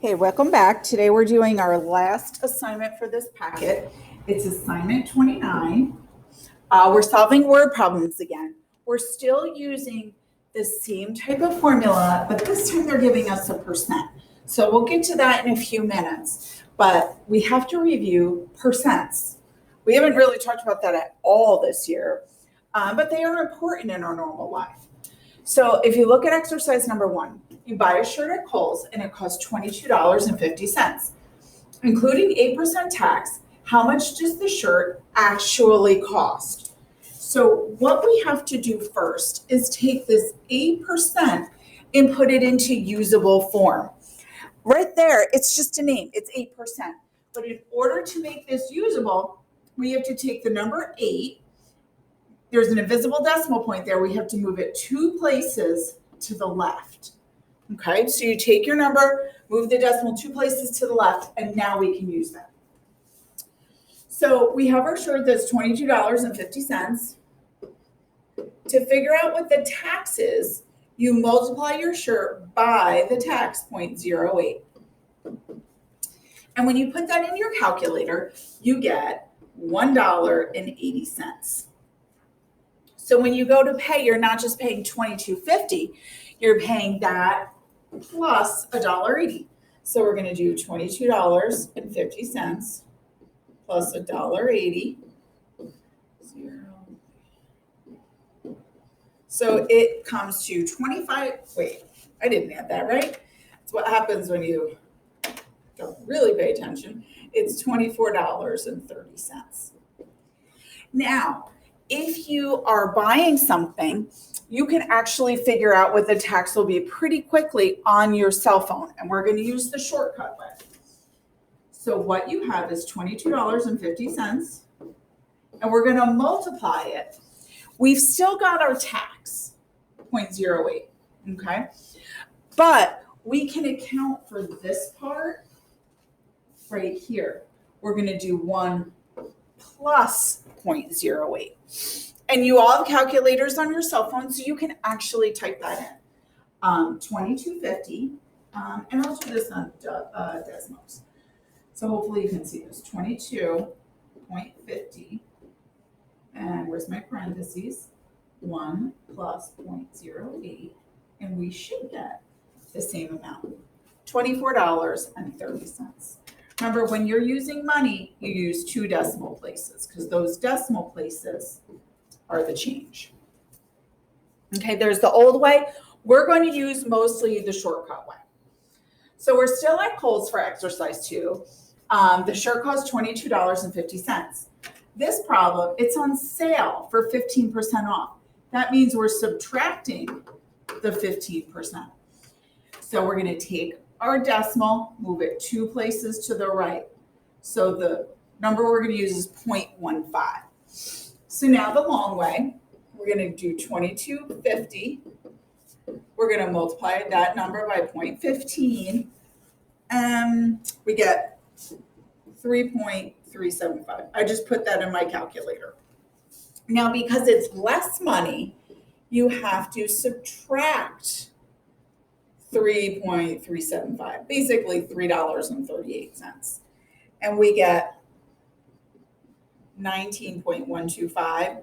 Hey, welcome back. Today we're doing our last assignment for this packet. It's assignment 29. We're solving word problems again. We're still using the same type of formula, but this time they're giving us a percent. So we'll get to that in a few minutes, but we have to review percents. We haven't really talked about that at all this year, but they are important in our normal life. So if you look at exercise number 1, you buy a shirt at Kohl's and it costs $22.50. Including 8% tax, how much does the shirt actually cost? So what we have to do first is take this 8% and put it into usable form. Right there, it's just a name, it's 8%. But in order to make this usable, we have to take the number 8. There's an invisible decimal point there. We have to move it 2 places to the left. Okay, so you take your number, move the decimal 2 places to the left, and now we can use that. So we have our shirt that's $22.50. To figure out what the tax is, you multiply your shirt by the tax, 0.08. And when you put that in your calculator, you get $1.80. So when you go to pay, you're not just paying $22.50, you're paying that plus $1.80. So we're going to do $22.50 plus $1.80. So it comes to 25. Wait, I didn't add that right. That's what happens when you don't really pay attention. It's $24.30. Now, if you are buying something, you can actually figure out what the tax will be pretty quickly on your cell phone. And we're going to use the shortcut way. So what you have is $22.50, and we're going to multiply it. We've still got our tax, 0.08, okay? But we can account for this part right here. We're going to do 1 plus 0.08. And you all have calculators on your cell phone, so you can actually type that in. 2250, and I'll do this on Desmos. So hopefully you can see this, 22.50, and where's my parentheses? 1 plus 0.08, and we should get the same amount, $24.30. Remember, when you're using money, you use 2 decimal places because those decimal places are the change. Okay, there's the old way. We're going to use mostly the shortcut way. So we're still at Kohl's for exercise 2. The shirt costs $22.50. This problem, it's on sale for 15% off. That means we're subtracting the 15%. So we're going to take our decimal, move it 2 places to the right. So the number we're going to use is 0.15. So now the long way, we're going to do 2250. We're going to multiply that number by 0.15. We get 3.375. I just put that in my calculator. Now, because it's less money, you have to subtract 3.375, basically $3.38. And we get 19.125.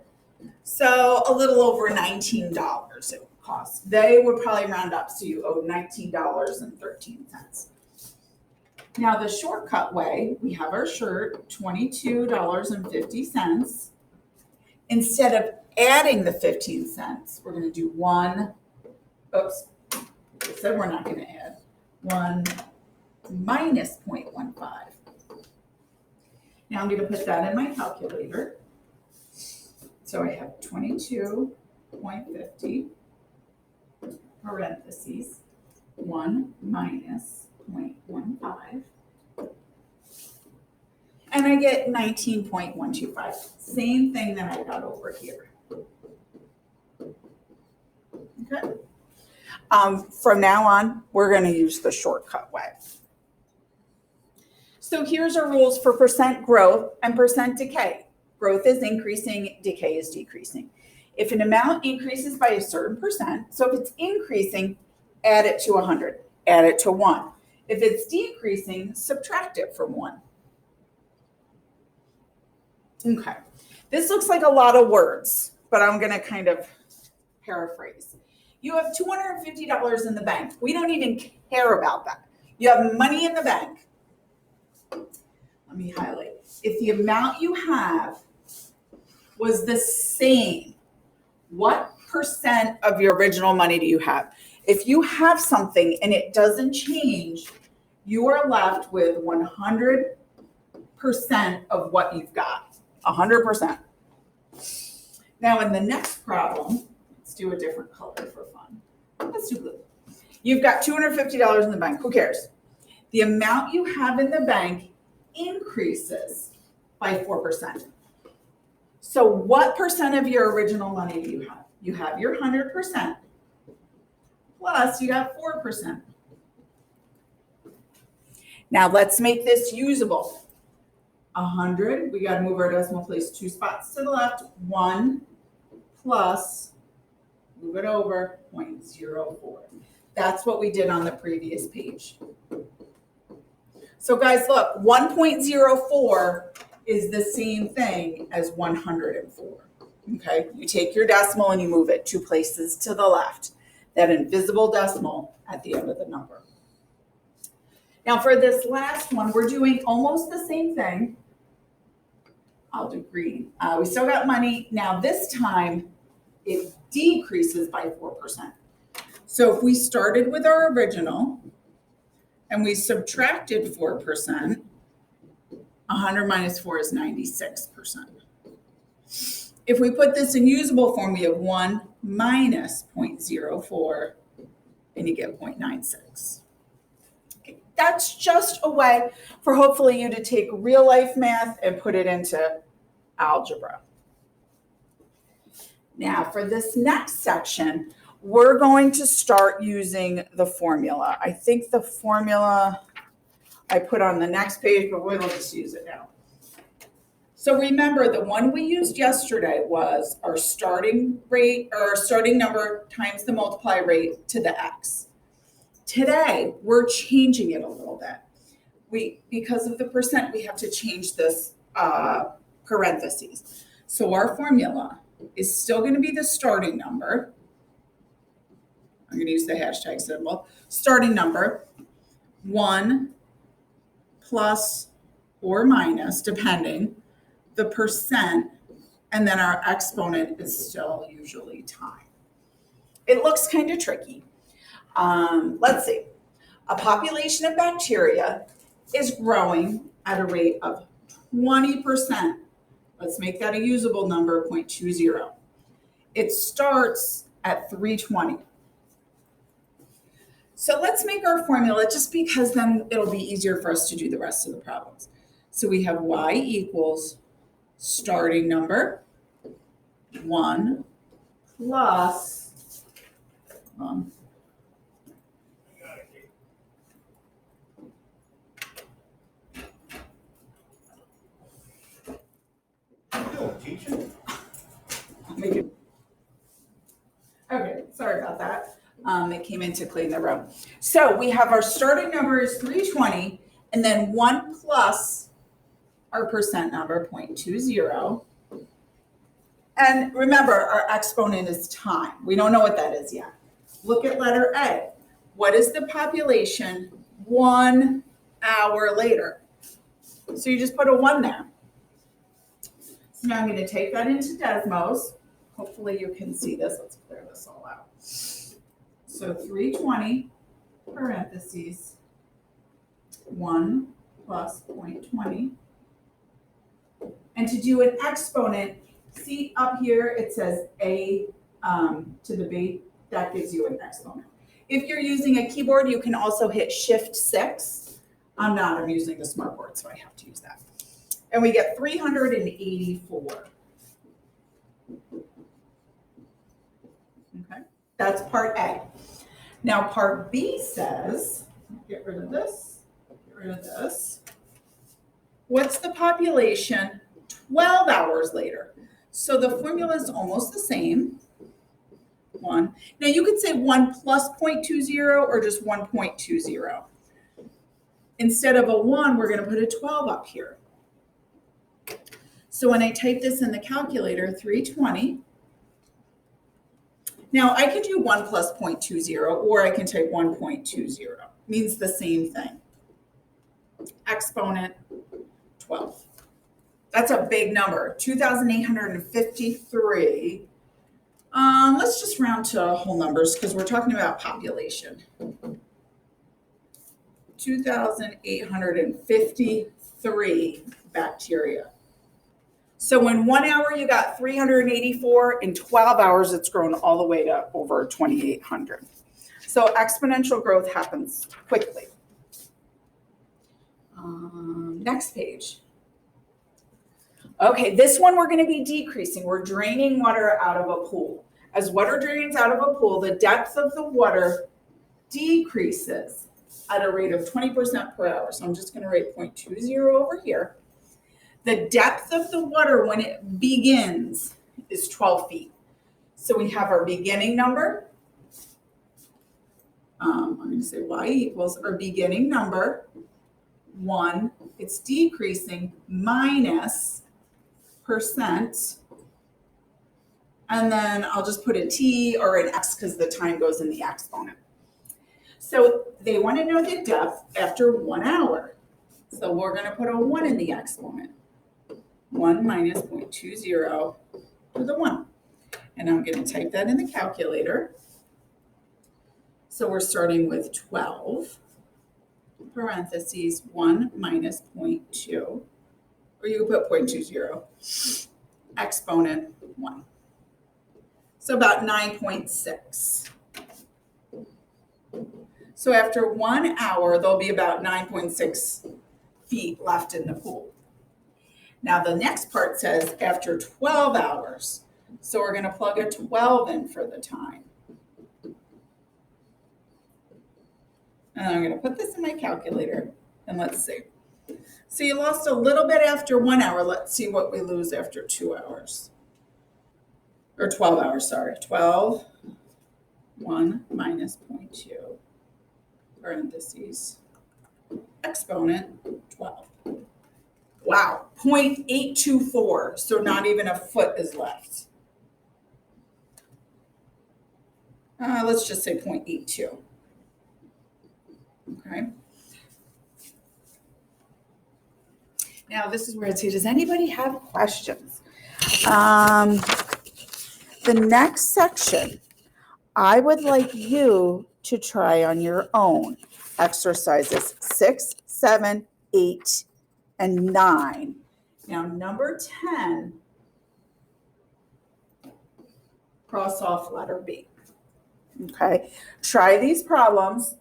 So a little over $19 it would cost. They would probably round up, so you owe $19.13. Now the shortcut way, we have our shirt, $22.50. Instead of adding the 15 cents, we're going to do 1, oops, it said we're not going to add, 1 minus 0.15. Now I'm going to put that in my calculator. So I have 22.50 parentheses 1 minus 0.15. And I get 19.125. Same thing that I got over here. Okay. From now on, we're going to use the shortcut way. So here's our rules for percent growth and percent decay. Growth is increasing, decay is decreasing. If an amount increases by a certain percent, so if it's increasing, add it to 100, add it to 1. If it's decreasing, subtract it from 1. Okay, this looks like a lot of words, but I'm going to kind of paraphrase. You have $250 in the bank. We don't even care about that. You have money in the bank. Let me highlight. If the amount you have was the same, what percent of your original money do you have? If you have something and it doesn't change, you are left with 100% of what you've got. 100%. Now in the next problem, let's do a different color for fun. Let's do blue. You've got $250 in the bank. Who cares? The amount you have in the bank increases by 4%. So what percent of your original money do you have? You have your 100%. Plus you got 4%. Now let's make this usable. 100, we got to move our decimal place 2 spots to the left. 1 plus, move it over, 0.04. That's what we did on the previous page. So guys, look, 1.04 is the same thing as 104. Okay, you take your decimal and you move it 2 places to the left. That invisible decimal at the end of the number. Now for this last one, we're doing almost the same thing. I'll do green. We still got money. Now this time it decreases by 4%. So if we started with our original and we subtracted 4%, 100 minus 4 is 96%. If we put this in usable form, we have 1 minus 0.04 and you get 0.96. Okay, that's just a way for hopefully you to take real life math and put it into algebra. Now for this next section, we're going to start using the formula. I think the formula I put on the next page, but we'll just use it now. So remember, the one we used yesterday was our starting rate or our starting number times the multiply rate to the x. Today, we're changing it a little bit. Because of the percent, we have to change this parentheses. So our formula is still going to be the starting number. I'm going to use the hashtag symbol. Starting number, 1 plus or minus, depending, the percent, and then our exponent is still usually time. It looks kind of tricky. Let's see. A population of bacteria is growing at a rate of 20%. Let's make that a usable number, 0.20. It starts at 320. So let's make our formula just because then it'll be easier for us to do the rest of the problems. So we have y equals starting number 1 plus okay, sorry about that. It came in to clean the room. So we have our starting number is 320, and then 1 plus our percent number, 0.20. And remember, our exponent is time. We don't know what that is yet. Look at letter A. What is the population 1 hour later? So you just put a 1 there. So now I'm going to take that into Desmos. Hopefully you can see this. Let's clear this all out. So 320 parentheses 1 plus 0.20. And to do an exponent, see up here it says a to the b. That gives you an exponent. If you're using a keyboard, you can also hit Shift-6. I'm not. I'm using the smartboard, so I have to use that. And we get 384. Okay, that's part A. Now part B says, get rid of this, get rid of this. What's the population 12 hours later? So the formula is almost the same. 1. Now you could say 1 plus 0.20 or just 1.20. Instead of a 1, we're going to put a 12 up here. So when I type this in the calculator, 320. Now I could do 1 plus 0.20, or I can type 1.20. Means the same thing. Exponent 12. That's a big number, 2,853. Let's just round to whole numbers because we're talking about population. 2,853 bacteria. So in 1 hour, you got 384. In 12 hours, it's grown all the way to over 2,800. So exponential growth happens quickly. Next page. Okay, this one we're going to be decreasing. We're draining water out of a pool. As water drains out of a pool, the depth of the water decreases at a rate of 20% per hour. So I'm just going to write 0.20 over here. The depth of the water when it begins is 12 feet. So we have our beginning number. I'm going to say y equals our beginning number, 1. It's decreasing minus percent. And then I'll just put a t or an x because the time goes in the exponent. So they want to know the depth after 1 hour. So we're going to put a 1 in the exponent. 1 minus 0.20 to the 1. And I'm going to type that in the calculator. So we're starting with 12, parentheses, 1 minus 0.2, or you can put 0.20, exponent 1. So about 9.6. So after 1 hour, there'll be about 9.6 feet left in the pool. Now the next part says after 12 hours. So we're going to plug a 12 in for the time. And I'm going to put this in my calculator and let's see. So you lost a little bit after 1 hour. Let's see what we lose after 2 hours. Or 12 hours, sorry. 12, 1 minus 0.2, parentheses, exponent 12. Wow, 0.824, so not even a foot is left. Let's just say 0.82. Okay. Now this is where I'd say, does anybody have questions? The next section, I would like you to try on your own. Exercises 6, 7, 8, and 9. Now number 10, cross off letter B. Okay, try these problems.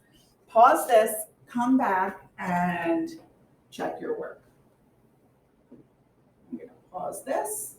Pause this, come back, and check your work. I'm going to pause this.